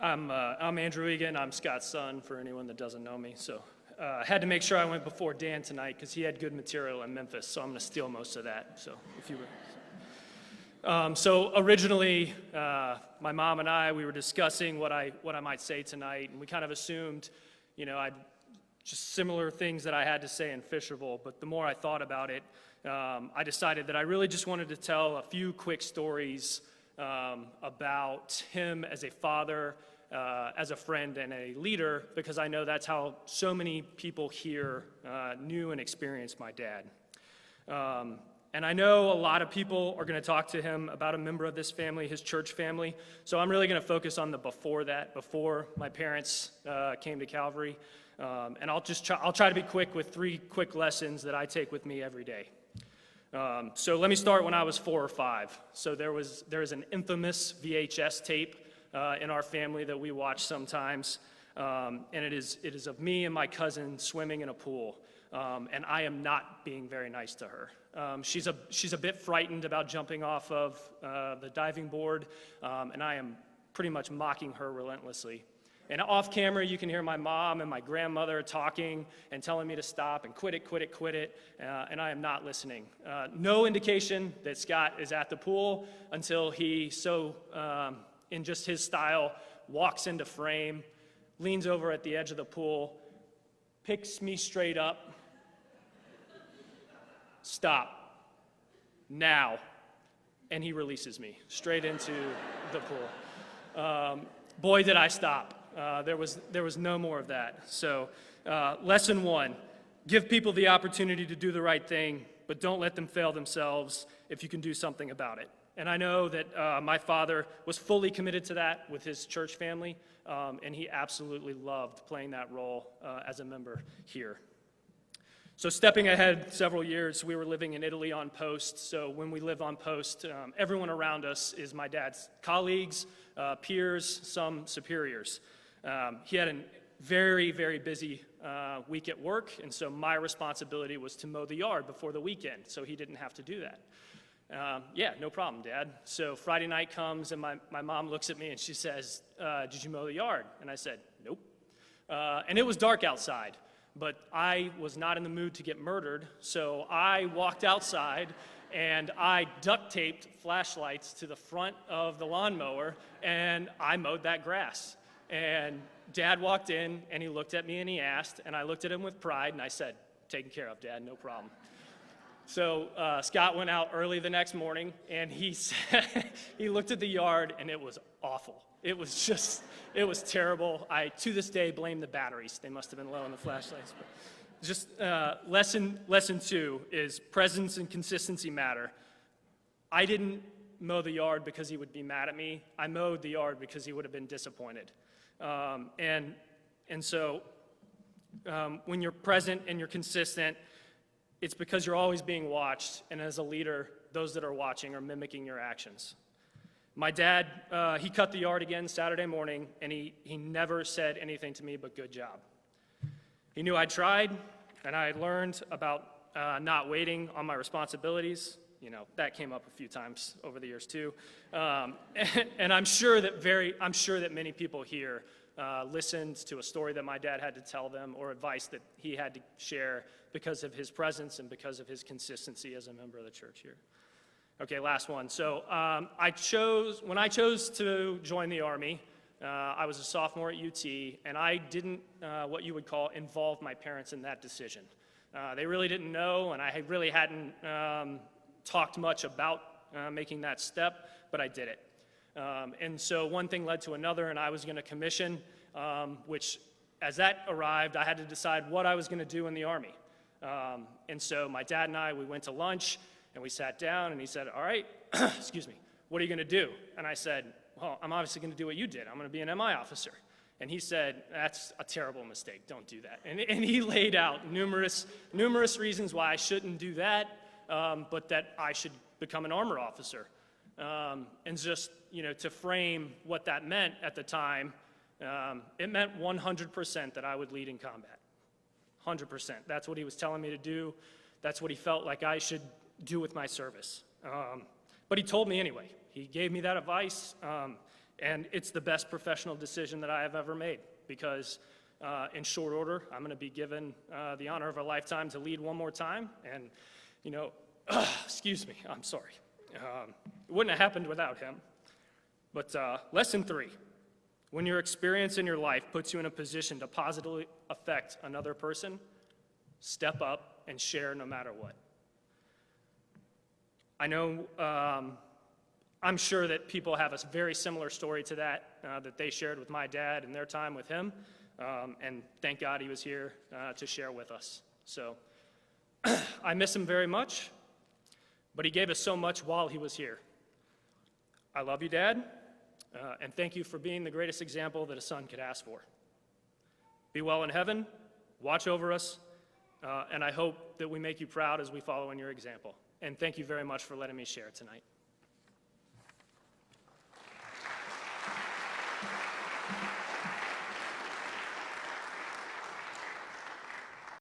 I'm Andrew Eagen. I'm Scott's son, for anyone that doesn't know me. So I had to make sure I went before Dan tonight because he had good material in Memphis. So I'm going to steal most of that. So if you were, so originally, my mom and I, we were discussing what I might say tonight, and we kind of assumed, I'd just similar things that I had to say in Fisherville. But the more I thought about it, I decided that I really just wanted to tell a few quick stories about him as a father, as a friend, and a leader, because I know that's how so many people here knew and experienced my dad. And I know a lot of people are going to talk to him about a member of this family, his church family, so I'm really going to focus on the before my parents came to Calvary. And I'll try to be quick with 3 quick lessons that I take with me every day. So let me start when I was 4 or 5. So there is an infamous VHS tape in our family that we watch sometimes, and it is of me and my cousin swimming in a pool, and I am not being very nice to her. She's a bit frightened about jumping off of the diving board, and I am pretty much mocking her relentlessly. And off camera, you can hear my mom and my grandmother talking and telling me to stop and quit it, and I am not listening. No indication that Scott is at the pool until he, in just his style, walks into frame, leans over at the edge of the pool, picks me straight up. Stop. Now. And he releases me straight into the pool. Boy, did I stop. There was no more of that. So lesson 1, give people the opportunity to do the right thing, but don't let them fail themselves if you can do something about it. And I know that my father was fully committed to that with his church family, and he absolutely loved playing that role as a member here. So stepping ahead several years, we were living in Italy on post. So when we live on post, everyone around us is my dad's colleagues, peers, some superiors. He had a very, very busy week at work, and so my responsibility was to mow the yard before the weekend, so he didn't have to do that. Yeah, no problem, Dad. So Friday night comes, and my mom looks at me, and she says, did you mow the yard? And I said, nope. And it was dark outside, but I was not in the mood to get murdered, so I walked outside, and I duct taped flashlights to the front of the lawnmower, and I mowed that grass. And Dad walked in, and he looked at me, and he asked, and I looked at him with pride, and I said, taken care of, Dad, no problem. So Scott went out early the next morning, and he said, he looked at the yard, and it was awful. It was terrible. I, to this day, blame the batteries. They must have been low on the flashlights. But just lesson 2 is presence and consistency matter. I didn't mow the yard because he would be mad at me. I mowed the yard because he would have been disappointed. And so when you're present and you're consistent, it's because you're always being watched, and as a leader, those that are watching are mimicking your actions. My dad, he cut the yard again Saturday morning, and he never said anything to me but good job. He knew I tried, and I had learned about not waiting on my responsibilities. That came up a few times over the years too. And I'm sure that many people here listened to a story that my dad had to tell them or advice that he had to share because of his presence and because of his consistency as a member of the church here. Okay, last one. So when I chose to join the Army, I was a sophomore at UT, and I didn't, what you would call, involve my parents in that decision. They really didn't know, and I really hadn't talked much about making that step, but I did it. And so one thing led to another, and I was going to commission, which as that arrived, I had to decide what I was going to do in the Army. And so my dad and I, we went to lunch, and we sat down, and he said, all right, excuse me, what are you going to do? And I said, well, I'm obviously going to do what you did. I'm going to be an MI officer. And he said, that's a terrible mistake. Don't do that. And he laid out numerous reasons why I shouldn't do that, but that I should become an armor officer. And just, to frame what that meant at the time, it meant 100% that I would lead in combat. 100%. That's what he was telling me to do. That's what he felt like I should do with my service. But he told me anyway. He gave me that advice, And it's the best professional decision that I have ever made because in short order, I'm going to be given the honor of a lifetime to lead one more time. And, excuse me, I'm sorry. It wouldn't have happened without him. But lesson 3, when your experience in your life puts you in a position to positively affect another person, step up and share no matter what. I know, I'm sure that people have a very similar story to that they shared with my dad and their time with him. And thank God he was here to share with us. So I miss him very much, but he gave us so much while he was here. I love you, Dad, and thank you for being the greatest example that a son could ask for. Be well in heaven, watch over us, and I hope that we make you proud as we follow in your example. And thank you very much for letting me share tonight.